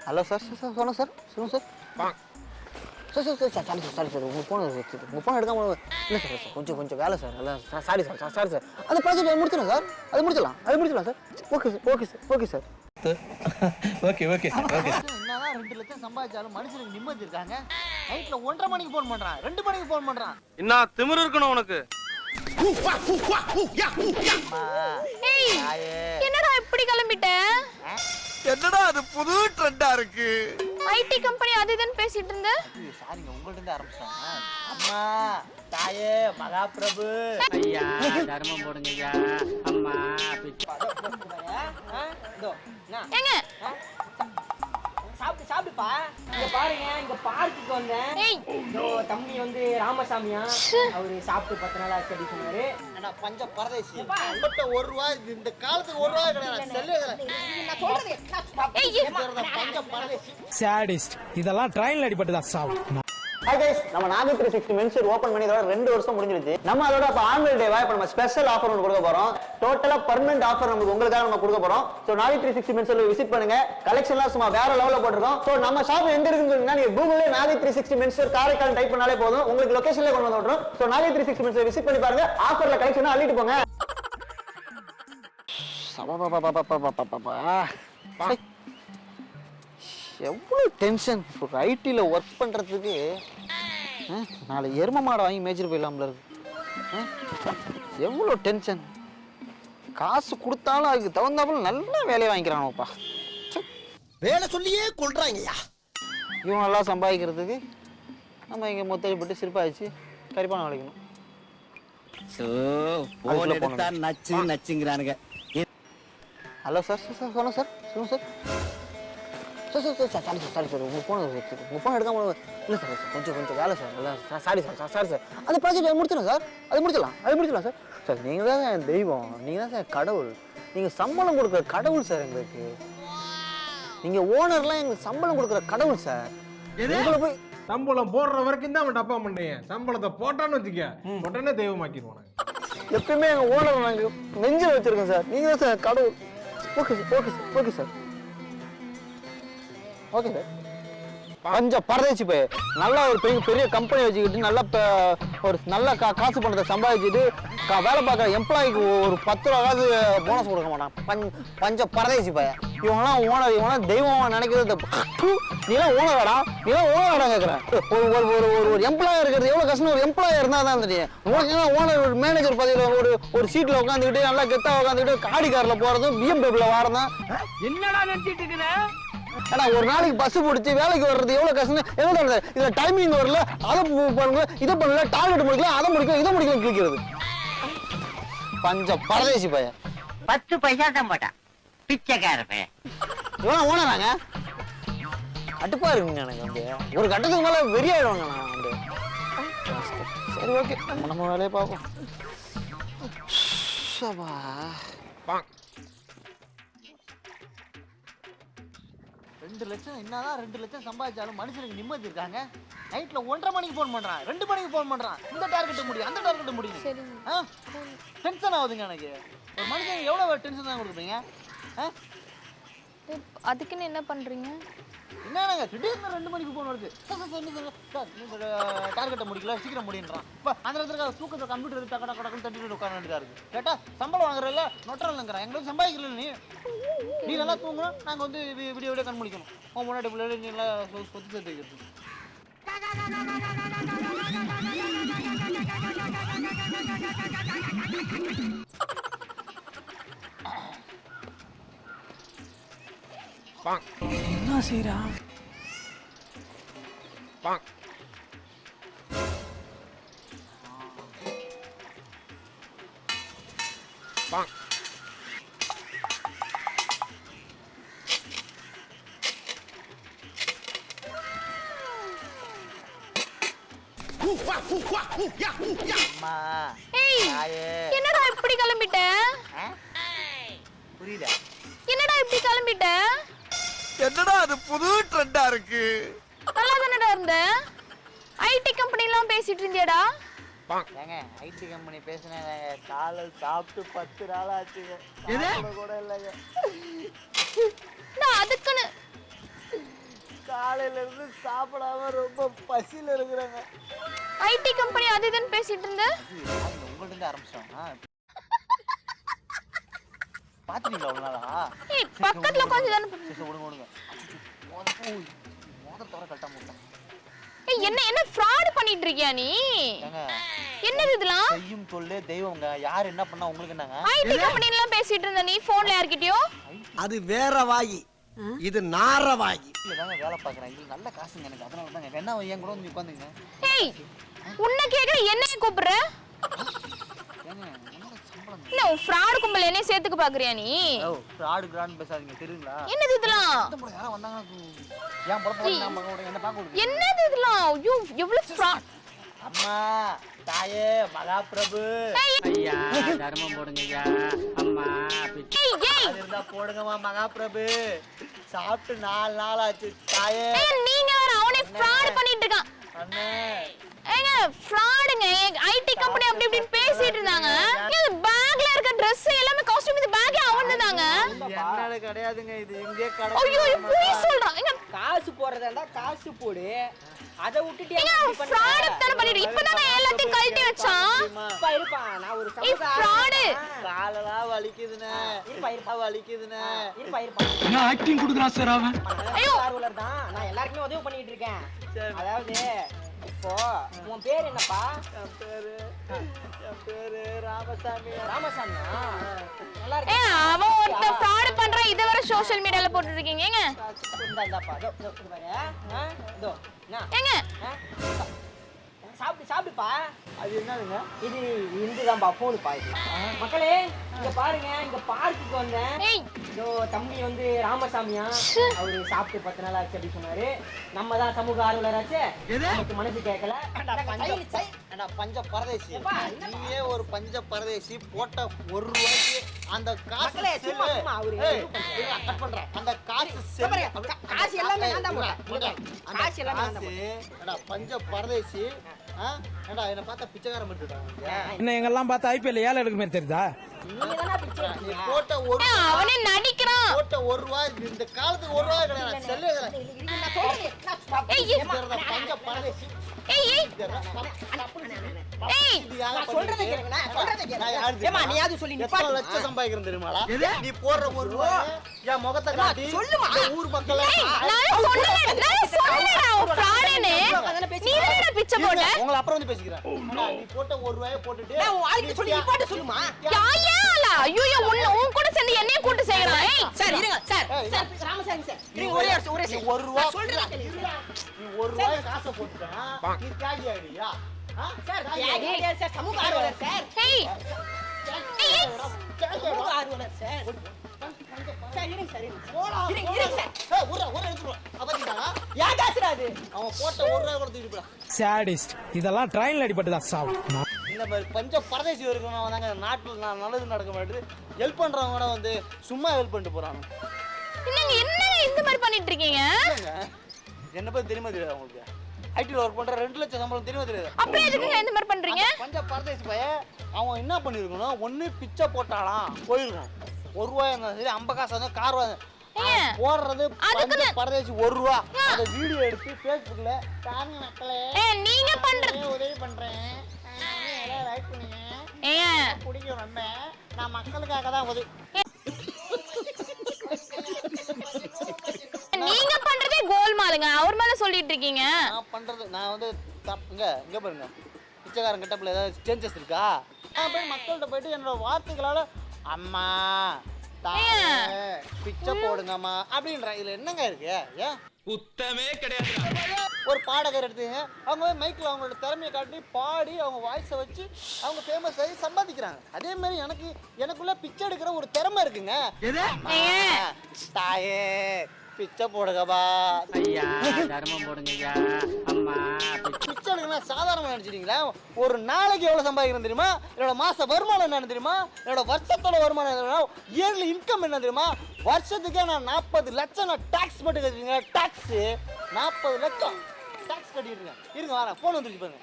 Hello sir sir sir சொல்லுங்கள் sir சொல்லுங்கள் sir sir sir sir sorry sir sorry sir உங்கள் phone எடுக்காம இல்லை சார் சார் கொஞ்சம் வேலை சார் இல்லை sir sorry sir sorry sir அந்த ப்ராஜெக்ட் முடிச்சிடலாம் சார் அது முடிச்சிடலாம் சார் ஓகே சார் ஓகே என்னதான் 2 லட்சம் சம்பாதிச்சாலும் மனுஷனுக்கு நிம்மதி இருக்காங்க. நைட்ல 1:30 மணிக்கு ஃபோன் பண்றான், 2 மணிக்கு ஃபோன் பண்றான். என்ன திமிரு இருக்கணும் உனக்கு? என்னடா இப்படி கிளம்பிட்ட? என்னடா அது புது ட்ரெண்டா இருக்கு? ஐடி கம்பெனி அது இதுன்னு பேசிட்டு இருந்த. சாரிங்க உங்கள்ட்ட இருந்து ஆரம்பிச்சாங்க. அம்மா தாயே மகாபிரபு ஐயா தர்மம் போடுங்க ஐயா. அம்மா ஏங்க சாப்பிடுப்பா. இங்க பாருங்க, இங்க பார்க்குக்கு வந்தேன். தம்பி வந்து ராமசாமியா, அவரு சாப்பிட்டு 10 நாள் ஆச்சு அப்படி சொன்னாரு. ஆனா பஞ்ச பரதேசி உங்கள்ட்ட ₹1 இந்த காலத்துக்கு ₹1 கிடையாது. பஞ்ச பரதேசி சாடிஸ்ட் இதெல்லாம் ட்ரெயின்ல அடிபட்டுதான் சாவு. ஹாய் கைஸ், நம்ம நாகை 360 மென்சூர் ஓபன் பண்ணி இதோட 2 வருஷம் முடிஞ்சிருச்சு. நம்ம அதோட இப்ப ஆனுவல் டேவா இப்ப நம்ம ஸ்பெஷல் ஆஃபர் ஒன்று கொடுக்க போறோம். டோட்டலா பெர்மனன்ட் ஆஃபர் நமக்கு உங்களுக்காக நம்ம கொடுக்க போறோம். சோ நாகை 360 மென்சூர்ல விசிட் பண்ணுங்க. கலெக்ஷன்லாம் சும்மா வேற லெவல்ல போட்டுருக்கோம். சோ நம்ம ஷாப் எங்க இருக்குன்னு சொன்னீங்கன்னா நீங்க கூகுள்ல நாகை 360 மென்சூர் காரைக்கால் டைப் பண்ணாலே போதும், உங்களுக்கு லொகேஷன்ல கொண்டு வந்து விட்டுரும். சோ நாகை 360 மென்சூர் விசிட் பண்ணி பாருங்க. ஆஃபர்ல கலெக்ஷன் அள்ளிட்டு போங்க. எவ்வளவு டென்ஷன் ஒரு ஐடில ஒர்க் பண்றதுக்கு. நாளை எரும மாடை வாங்கி மேய்ச்சிட்டு போயிடலாம்ல இருக்கு. எவ்வளோ டென்ஷன். காசு கொடுத்தாலும் அதுக்கு தகுந்தாப்புல நல்ல வேலையை வாங்கிக்கிறானோப்பா. வேலை சொல்லியே கொள்றாங்கய்யா. இவன் நல்லா சம்பாதிக்கிறதுக்கு நம்ம இங்கே மொத்தப்பட்டு சிரிப்பாச்சு கரிப்பான வளைக்கணும். நச்சுங்கிறானுங்க. ஹலோ சார் சார் சார் சொல்லுங்கள் சார் சொல்லுங்கள் sir sir sir sorry sir உங்கள் ஃபோன் எடுக்காம இல்லை சார் கொஞ்சம் வேலை சார் இல்லை சாரி சார் அந்த ப்ராஜெக்ட் முடிச்சிடலாம் சார் அது முடிச்சிடலாம் சார் நீங்கள் தான் என் தெய்வம், நீங்கள் தான் சார் கடவுள். நீங்கள் சம்பளம் கொடுக்குற கடவுள் சார் எங்களுக்கு. நீங்கள் ஓனர்லாம் எங்களுக்கு சம்பளம் கொடுக்குற கடவுள் சார். உங்களை போய் சம்பளம் போடுற வரைக்கும் தான் அவன் டப்பா பண்றீங்க. சம்பளத்தை போட்டான்னு வச்சுக்க உடனே தெய்வமாக்கிடுவாங்க. எப்பயுமே எங்கள் ஓனர் நாங்கள் நெஞ்சில் வச்சுருக்கோம் சார். நீங்கள் தான் சார் கடவுள். ஓகே சார் பஞ்ச பரதேசி போய் நல்லா ஒரு பெரிய கம்பெனி வச்சுக்கிட்டு நல்லா ஒரு நல்ல காசு பணத்தை சம்பாதிச்சுட்டு வேலை பார்க்குற எம்ப்ளாய்க்கு ஒரு 10 ரூபாவது போனஸ் கொடுக்க மாட்டான். பஞ்ச பரதேசி போய் இவங்களாம் தெய்வமாக நினைக்கிறது. நீலாம் ஓனராடா கேட்குறேன். ஒரு எம்ப்ளாயர் இருக்கிறது எவ்வளோ கஷ்டம். ஒரு எம்ப்ளாயர் இருந்தால் தான் தெரியும். ஓனர் ஒரு மேனேஜர் பதவியில் ஒரு சீட்டில் உட்காந்துக்கிட்டு நல்லா கெத்தாக உட்காந்துக்கிட்டு காடி காரில் போகிறதும் BMW வாரதும் என்னடா நினைச்சிட்டு இருக்கிற? ஏன்னா ஒரு நாளைக்கு பஸ் பிடிச்சி வேலைக்கு வர்றது எவ்வளவு கஷ்டம். என்ன இதுல டைமிங் வரல, அதை பண்ணுங்க இதை பண்ணல, டார்கெட் முடிக்கலாம், அதை முடிக்கலாம், இதை முடிக்கலாம் கிளிக்கிறது. பஞ்ச பரதேசி பையன் 10 பைசா தான் போட்டான் பிச்சைக்கார பையன். இவனா ஓனராங்க கட்டுப்பா இருக்குங்க எனக்கு வந்து ஒரு கட்டத்துக்கு மேல வெறியாயிடுவாங்க. நான் வந்து சரி ஓகே நம்ம வேலையை பார்ப்போம். 2 லட்சம் என்னதான் 2 லட்சம் சம்பாதிச்சாலும் மனுஷனுக்கு நிம்மதி இருக்காங்க. நைட்ல 1:30 மணிக்கு ஃபோன் பண்றான், 2 மணிக்கு ஃபோன் பண்றான். இந்த டார்கெட் முடியும் அந்த டார்கெட் முடியும். டென்ஷன் ஆகுதுங்க எனக்கு. ஒரு மனுஷனுக்கு எவ்வளவு டென்ஷன் தான் கொடுப்பீங்க? அதுக்குன்னு என்ன பண்றீங்க? என்னங்க திடீர்னு 2 மணிக்கு ஃபோன் வருது. சார் டார்கெட்டை முடிக்கல சீக்கிரம் முடியுன்றான். இப்போ அந்த இடத்துல தூக்கத்தை கம்ப்யூட்டர் கடக்குன்னு தட்டிட்டு உட்கார வேண்டியதா இருக்கு. கேட்டா சம்பளம் வாங்குறல நொட்டரல்ங்கிறான். எங்களுக்கு சம்பாதிக்கல. நீ நல்லா தூங்கணும், நாங்கள் வந்து வீடியோ கண் முடிக்கணும். உன் முன்னாடி பிள்ளை நீ நல்லா சொத்து சேர்த்து வைக்கிறது. என்ன செய்யறா? என்னடா இப்படி கிளம்பிட்ட? புரியல. என்னடா இப்படி கிளம்பிட்ட? என்னடா அது புது ட்ரெண்டா இருக்கு? நல்லா தானடா இருந்த. ஐடி கம்பெனி எல்லாம் பேசிட்டு இருந்தியடா. ஏங்க ஐடி கம்பெனி பேசினாங்க. காலையில் சாப்பிட்டு 10 நாள் ஆச்சுங்க. கூட இல்லைங்க. நான் அதுக்குன்னு காலையில இருந்து சாப்பிடாம ரொம்ப பசியில இருக்கிறாங்க. ஐடி கம்பெனி அது இதுன்னு பேசிட்டு இருந்த. உங்கள்ட்ட இருந்து ஆரம்பிச்சோம். பாத்துட்டீங்களா ஒரு நாளா? ஏய் பக்கத்துல கொஞ்சம் தான. சரி ஓடுங்க. மோதிர தவிர கரெக்டா மூட்டேன். ஏய் என்ன ஃப்ராட் பண்ணிட்டு இருக்கியா நீ? என்னது இதெல்லாம்? செய்யும் தொல்லே தெய்வம்ங்க. யார் என்ன பண்ணா உங்களுக்கு என்னங்க? ஐடி கம்பெனில பேசிட்டு இருந்த நீ போன்ல யார்கிட்டயோ? அது வேற வாயி, இது நார வாயி. இல்லதாங்க வேலை பாக்குறேன். இது நல்ல காசுங்க எனக்கு. அதனால தாங்க என்ன என் கூட வந்து உட்கார்ந்தீங்க. ஏய் உன்னை கேக்குற என்னைய கூப்பிடுற? ஏங்க என்ன சம்பளம்? இல்ல ஃப்ராட் கும்பல் என்னைய சேர்த்துக்க பாக்குறியா நீ? ஓ ஃப்ராட் கிராண்ட் பேசாதீங்க தெரியுங்களா? என்னது இதெல்லாம்? யாரா வந்தாங்கன்னா ஏன் பழப்ப நான் மகன் என்ன பாக்க விடுங்க. என்னது இதெல்லாம்? ஐயோ எவ்வளவு ஃப்ராட். அம்மா தாயே மகாபிரபு ஐயா தர்மம் போடுங்க ஐயா. அம்மா ஏய் ஏய் அது இருந்தா போடுங்கம்மா மகாபிரபு. சாப்பிட்டு 4 நாள் ஆச்சு தாயே. ஏய் நீங்க வேற அவனே ஃப்ராட் பண்ணிட்டு இருக்கான். அண்ணே ஏங்க ஃப்ராடுங்க. ஐடி கம்பெனி அப்படி இப்படி பேசிட்டு இருந்தாங்க. இது பேக்ல இருக்க Dress எல்லாமே காஸ்டியூம் இது பேக்கே அவன்தாங்க. என்னது கிடையாதுங்க. இது எங்கே கடை. ஐயோ போய் சொல்றான். ஏங்க காசு போடுறதா இருந்தா காசு போடு. அத விட்டுட்டு ஏங்க ஃப்ராட் தான பண்ணிட்டு இப்பதான் நான் எல்லாத்தையும் கழட்டி வச்சான். இருப்பா நான் ஒரு ஏய் ஃப்ராட். காலெல்லாம் வலிக்குதுனே. இருப்பா வலிக்குதுனே. இருப்பா என்ன ஆக்டிங் குடுக்குறான் சார் அவன்? ஐயோ ஆர்வலர் தான். நான் எல்லாருக்குமே உதவி பண்ணிட்டு இருக்கேன். அதாவது இப்போ உன் பேர் என்னப்பா? என் பேரு ராமசாமி. ராமசாமியா? நல்லா ஏ இருக்கு. அவன் ஒருத்த ஃப்ராட் பண்றான். இத வர சோஷியல் மீடியால போட்டுட்டு இருக்கீங்க. ஏங்க இந்தாப்பா இதோ பாரு. இதோ என்ன? ஏங்க சாப்பிடுப்பா. அது என்னதுங்க? இது இந்துதான்பா போனுப்பா இது. மக்களே இங்க பாருங்க, இங்க பார்க்குக்கு வந்தேன். ஏய் இதோ தம்பி வந்து ராமசாமியா, அவரு சாப்பிட்டு 10 நாள் ஆச்சு அப்படி சொன்னாரு. நம்ம தான் சமூக ஆர்வலராச்சே, நமக்கு மனசு கேட்கல. பஞ்ச பரதேசி. எப்பா, நீயே ஒரு பஞ்ச பரதேசி போட்ட 1 ரூபாய்க்கு அந்த காசு மக்களே, சும்மா, செல்லு. சும்மா, அவரு ஏய், இது பண்றாரு. இருங்க, cut பண்றேன். அந்த காசு இங்க பாருங்க, காசு எல்லாமே நான் தான் போட்டேன். அந்த காசு எல்லாமே நான் தான் காசு, பஞ்ச பரதேசி. ஏடா என்ன பார்த்தா பிச்சைக்காரன் மட்டும் என்ன எங்கெல்லாம் பார்த்து ஐபிஎல் ஏழை எடுக்க மாதிரி தெரியுதா? நீங்க தானே பிச்சை நீ எடுத்தீங்க. போட்ட 1 ஏய், அவனே நடிக்கிறான். போட்ட 1 ரூபாய் இந்த காலத்துக்கு 1 ரூபாய் கிடையாது. செல்லு நான் சொல்றேன். ஏய் பஞ்ச பரதேசி. ஏய் ஏய் ஏய் நான் சொல்றதை கேளுங்க, நான் சொல்றதை கேளுங்க. ஏம்மா, நீயாவது சொல்லி எத்தனை நிப்பாட்டு. லட்சம் சம்பாதிக்கிறேன் தெரியுமாடா? நீ போடுற 1 ரூபாய் என் முகத்தை காட்டி சொல்லுமா. இந்த ஊர் மக்கள் நான் சொன்னேன்டா அவன் ஃப்ராடுன்னு. நீ என்னடா பிச்சை போட்ட? உங்களை அப்புறம் வந்து பேசிக்கிறேன். நீ போட்ட 1 ரூபாயை போட்டுட்டு நான் உன் ஆளுக்கு சொல்லி நிப்பாட்ட சொல்லுமா. யாயால ஐயோ உன் கூட சேர்ந்து என்னைய கூட்டி செய்யறான். ஏய் சார் இருங்க சார். ஏய், சார் ராமசாமி சார், நீங்க ஒரே ஒரே நீ சார். 1 ரூபாய் சொல்றேன் கேளுங்க. நீ 1 ரூபாய் காசை போட்டுட்டா நீ தியாகி ஆயிடுயா? சார் தியாகி சார், சமூக ஆர்வலர் சார். ஏய் ஏய் சமூக ஆர்வலர் சார். சார் இருங்க சார், இருங்க சார். ஏன் காசுடா அது? அவன் போட்ட 1 ரூபாய் கூட தூக்கிட்டு போடா. சாடிஸ்ட் இதெல்லாம் ட்ரெயின்ல அடிபட்டுதான் சாவு. இந்த மாதிரி பஞ்ச பரதேசி இருக்கணும் தாங்க நாட்டில் நல்லது நடக்க மாட்டேது. ஹெல்ப் பண்றவங்க கூட வந்து சும்மா ஹெல்ப் பண்ணிட்டு போறாங்க. என்னங்க இந்த மாதிரி பண்ணிட்டு இருக்கீங்க? என்ன பத்தி தெரியுமா தெரியாது உங்களுக்கு? ஐடில ஒர்க் பண்ற 2 லட்சம் சம்பளம் தெரியுமா தெரியாது? அப்புறம் எதுக்குங்க இந்த மாதிரி பண்றீங்க? பஞ்ச பரதேசி பையன் அவன் என்ன பண்ணிருக்கணும்? ஒண்ணு பிச்சை போட்டாலாம் போயிருக்கணும். 1 ரூபாய் இருந்தாலும் சரி 50 காசு இருந்தாலும் கார் வாங்க போடுறது பஞ்ச பரதேசி 1 ரூபா. அந்த வீடியோ எடுத்து Facebookல தாங்க மக்களே நீங்க பண்றது உதவி பண்றேன் லைக் பண்ணுங்க பிடிக்கும் ரொம்ப நான் மக்களுக்காக தான் உதவி. நீங்க பண்றதே கோல்மாலுங்க. அவர் மேல சொல்லிட்டு இருக்கீங்க. நான் பண்றது நான் வந்து இங்க பாருங்க பிச்சைக்காரன் கெட்டப்ல ஏதாவது சேஞ்சஸ் இருக்கா? நான் போய் மக்கள்கிட்ட போயிட்டு என்னோட வார்த்தைகளால அம்மா தாயே பிச்சை போடுங்கம்மா அப்படின்றேன். இதுல என்னங்க இருக்கு? ஏன் குத்தமே கிடையாது. ஒரு பாடகர் எடுத்துங்க, அவங்க போய் மைக்கில் அவங்களோட திறமையை காட்டி பாடி அவங்க வாய்ஸை வச்சு அவங்க ஃபேமஸ் ஆகி சம்பாதிக்கிறாங்க. அதே மாதிரி எனக்குள்ள பிச்சை எடுக்கிற ஒரு திறமை இருக்குங்க. தாயே பிச்சை போடுங்கப்பா. ஐயா தர்மம் போடுங்க ஐயா. அம்மா பிச்சை எடுக்கணும்னா சாதாரணமாக நினச்சிட்டீங்களா? ஒரு நாளைக்கு எவ்வளோ சம்பாதிக்கிறேன் தெரியுமா? என்னோட மாத வருமானம் என்னன்னு தெரியுமா? என்னோட வருஷத்தோட வருமானம் என்ன? இயர்லி இன்கம் என்ன தெரியுமா? வருஷத்துக்கே நான் 40 லட்சம் நான் டாக்ஸ் மட்டும் கட்டிருங்க. டாக்ஸு 40 லட்சம் டாக்ஸ் கட்டிடுறேன். இருங்க வரேன், ஃபோன் வந்துருச்சு பாருங்க.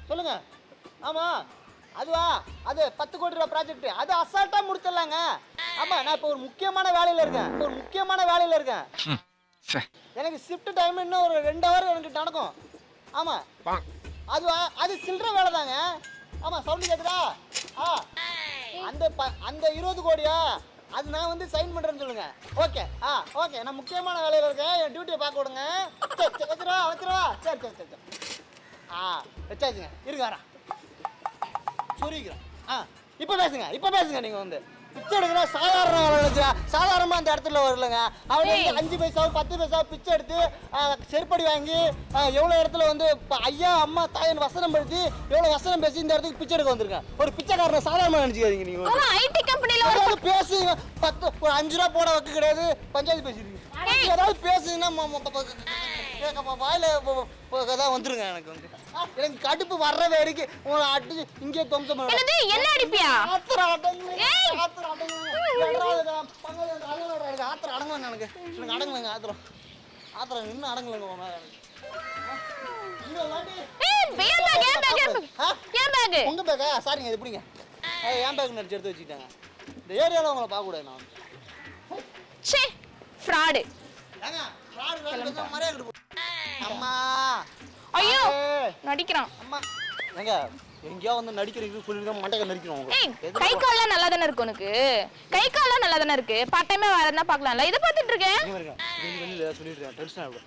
சொல்லுங்க. ஆமாம் அதுவா அது 10 கோடி ரூபா ப்ராஜெக்ட். அது அசால்ட்டாக முடிச்சிடலாங்க. ஆமா நான் இப்போ ஒரு முக்கியமான வேலையில இருக்கேன் எனக்கு ஷிஃப்ட் டைம் இன்னும் ஒரு 2 ஹவர் எனக்கு நடக்கும் ஆமா அது சில்லற வேலை தாங்க ஆமா சவுண்ட் கேக்குதா அந்த 20 கோடியா அது நான் வந்து சைன் பண்றேன்னு சொல்லுங்க ஓகே ஓகே நான் முக்கியமான வேலையில இருக்கேன் என் டியூட்டியை பார்க்க விடுங்க வச்சிரவா சரி வச்சாச்சுங்க இருங்க வரேன் சொல்லிக்கிறேன் இப்போ பேசுங்க நீங்க வந்து பிச்சை எடுக்கிற சாதாரணமா அந்த இடத்துல வரலங்க அவங்க 5 பைசாவும் 10 பைசாவும் பிச்சை எடுத்து செருப்படி வாங்கி எவ்வளவு இடத்துல வந்து ஐயா அம்மா தாயன் வசனம் படுத்தி எவ்வளவு வசனம் பேசி இந்த இடத்துக்கு பிச்சை எடுக்க வந்திருக்கேன் ஒரு பிச்சைக்காரனை சாதாரணமா நினைச்சுக்காதீங்க நீங்க ஐடி கம்பெனில பேசுங்க 5 ரூபா போட வைக்க கிடையாது பஞ்சாயத்து பேசிருக்கீங்க ஏதாவது பேசுங்கன்னா வாயில தான் வந்துருங்க எனக்கு கடுப்பு வர்ற வரைக்கும் அடிச்சு இங்கே தொம்சம் என்ன அடிப்பியா ஆத்திரம் அடங்கலங்க எனக்கு அடங்கலங்க ஆத்திரம் இன்னும் அடங்கலங்க உங்க பேக்கா சாரிங்க இது பிடிங்க என் பேக் நடிச்சு எடுத்து வச்சுக்கிட்டாங்க இந்த ஏரியாவில் உங்களை பார்க்க கூடாது நான் ஃப்ராடு அம்மா ஐயோ நடிக்கிறான் அம்மா எங்க எங்கேயோ வந்து நடிக்கிறீங்க சொல்லிட்டு மண்டைக்க நடிக்கிறோம் கை கால்லாம் நல்லா தானே இருக்கு உனக்கு கை கால்லாம் நல்லா தானே இருக்கு பார்ட் டைமா வேற என்ன பார்க்கலாம்ல இத பார்த்துட்டு இருக்கேன் வெளியில சொல்லிட்டு டென்ஷன் ஆகும்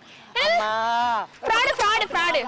ஃப்ராடு